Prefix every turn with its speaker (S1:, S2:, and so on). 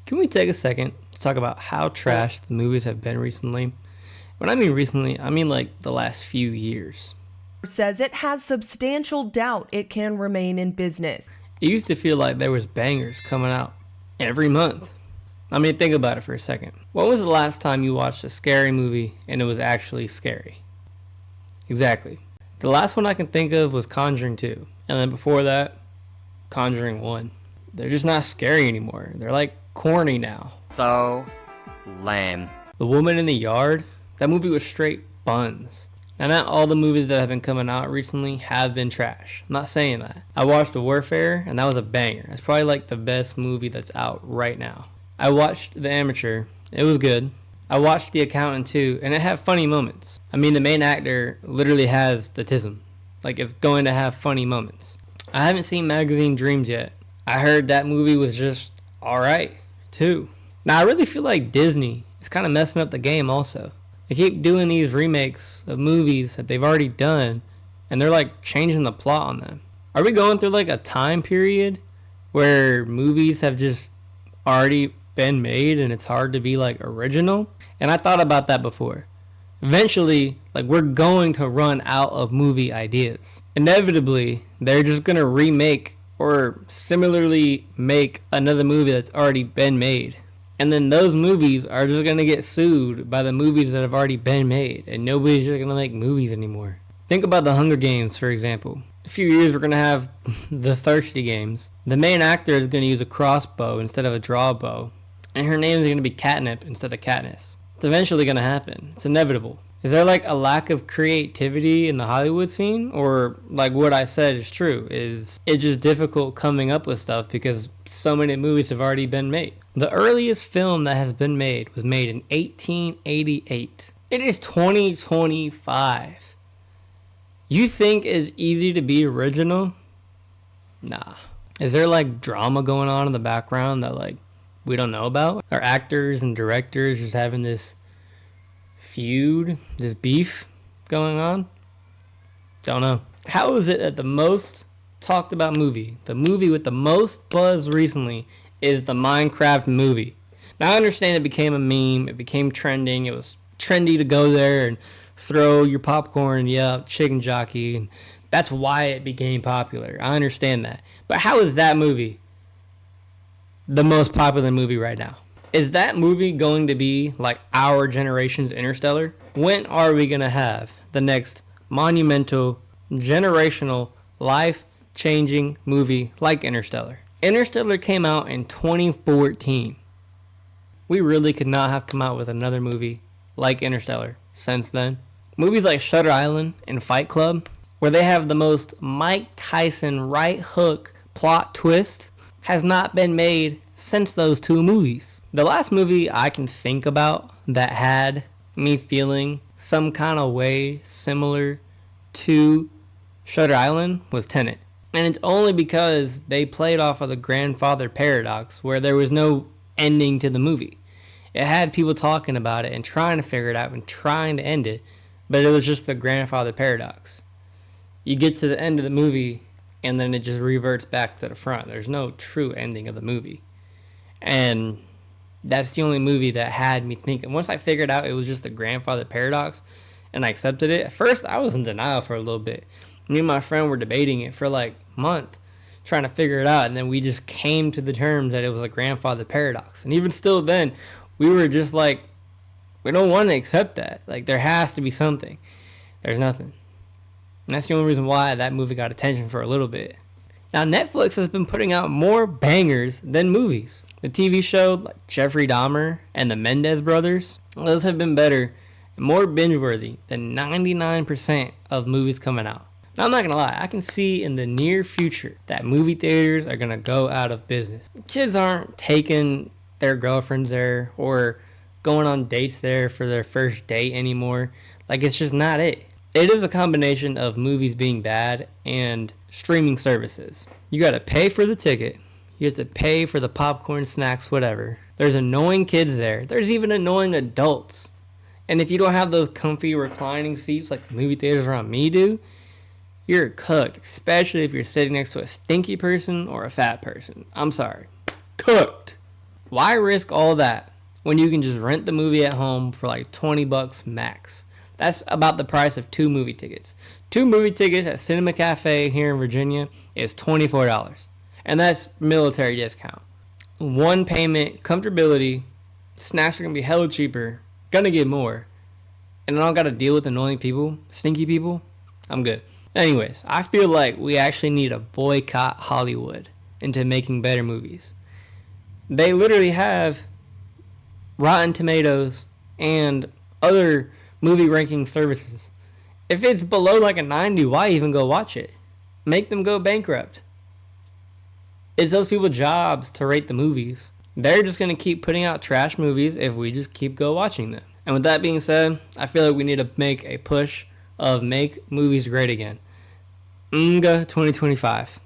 S1: Can we take a second to talk about how trash the movies have been recently? When I mean recently, I mean like the last few years.
S2: Says it has substantial doubt it can remain in business.
S1: It used to feel like there was bangers coming out every month. I mean, think about it for a second. When was the last time you watched a scary movie and it was actually scary? Exactly. The last one I can think of was Conjuring 2. And then before that, Conjuring 1. They're just not scary anymore. They're like corny now.
S3: So lame.
S1: The Woman in the Yard, that movie was straight buns. And not all the movies that have been coming out recently have been trash. I'm not saying that. I watched The Warfare, and that was a banger. It's probably like the best movie that's out right now. I watched The Amateur. It was good. I watched The Accountant too, and it had funny moments. I mean, the main actor literally has autism. Like, it's going to have funny moments. I haven't seen Magazine Dreams yet. I heard that movie was just alright, too. Now, I really feel like Disney is kind of messing up the game also. They keep doing these remakes of movies that they've already done, and they're like changing the plot on them. Are we going through like a time period where movies have just already been made and it's hard to be like original? And I thought about that before. Eventually, like, we're going to run out of movie ideas. Inevitably, they're just going to remake or similarly make another movie that's already been made. And then those movies are just going to get sued by the movies that have already been made. And nobody's just going to make movies anymore. Think about the Hunger Games, for example. A few years we're going to have the Thirsty Games. The main actor is going to use a crossbow instead of a draw bow. And her name is going to be Catnip instead of Katniss. It's eventually going to happen. It's inevitable. Is there like a lack of creativity in the Hollywood scene? Or like what I said is true? Is it just difficult coming up with stuff because so many movies have already been made? The earliest film that has been made was made in 1888. It is 2025. You think it's easy to be original? Nah. Is there like drama going on in the background that like we don't know about? Are actors and directors just having this feud, this beef going on? Don't know. How is it that the most talked about movie, the movie with the most buzz recently, is the Minecraft movie? Now I understand it became a meme, it became trending, it was trendy to go there and throw your popcorn and yell chicken jockey, and that's why it became popular. I understand that. But how is that movie the most popular movie right now? Is that movie going to be like our generation's Interstellar? When are we going to have the next monumental, generational, life-changing movie like Interstellar? Interstellar came out in 2014. We really could not have come out with another movie like Interstellar since then. Movies like Shutter Island and Fight Club, where they have the most Mike Tyson right hook plot twist, has not been made since those two movies. The last movie I can think about that had me feeling some kind of way similar to Shutter Island was Tenet. And it's only because they played off of the grandfather paradox, where there was no ending to the movie. It had people talking about it and trying to figure it out and trying to end it, but it was just the grandfather paradox. You get to the end of the movie and then it just reverts back to the front. There's no true ending of the movie. And that's the only movie that had me thinking. Once I figured out it was just the grandfather paradox and I accepted it, at first I was in denial for a little bit. Me and my friend were debating it for like a month, trying to figure it out, and then we just came to the terms that it was a grandfather paradox. And even still then, we were just like, we don't want to accept that. Like, there has to be something. There's nothing. And that's the only reason why that movie got attention for a little bit. Now, Netflix has been putting out more bangers than movies. The TV show like Jeffrey Dahmer and the Mendez Brothers, those have been better and more binge-worthy than 99% of movies coming out. Now, I'm not going to lie, I can see in the near future that movie theaters are going to go out of business. Kids aren't taking their girlfriends there or going on dates there for their first date anymore. Like, it's just not it. It is a combination of movies being bad and streaming services. You got to pay for the ticket. You have to pay for the popcorn, snacks, whatever. There's annoying kids there. There's even annoying adults. And if you don't have those comfy reclining seats like the movie theaters around me do, you're cooked, especially if you're sitting next to a stinky person or a fat person. I'm sorry. Cooked. Why risk all that when you can just rent the movie at home for like $20 max? That's about the price of 2 movie tickets. 2 movie tickets at Cinema Cafe here in Virginia is $24. And that's military discount. 1 payment, comfortability, snacks are going to be hella cheaper, gonna get more. And I don't got to deal with annoying people, stinky people. I'm good. Anyways, I feel like we actually need to boycott Hollywood into making better movies. They literally have Rotten Tomatoes and other movie ranking services. If it's below like a 90, why even go watch it? Make them go bankrupt. It's those people's jobs to rate the movies. They're just going to keep putting out trash movies if we just keep go watching them. And with that being said, I feel like we need to make a push of make movies great again. Nga 2025.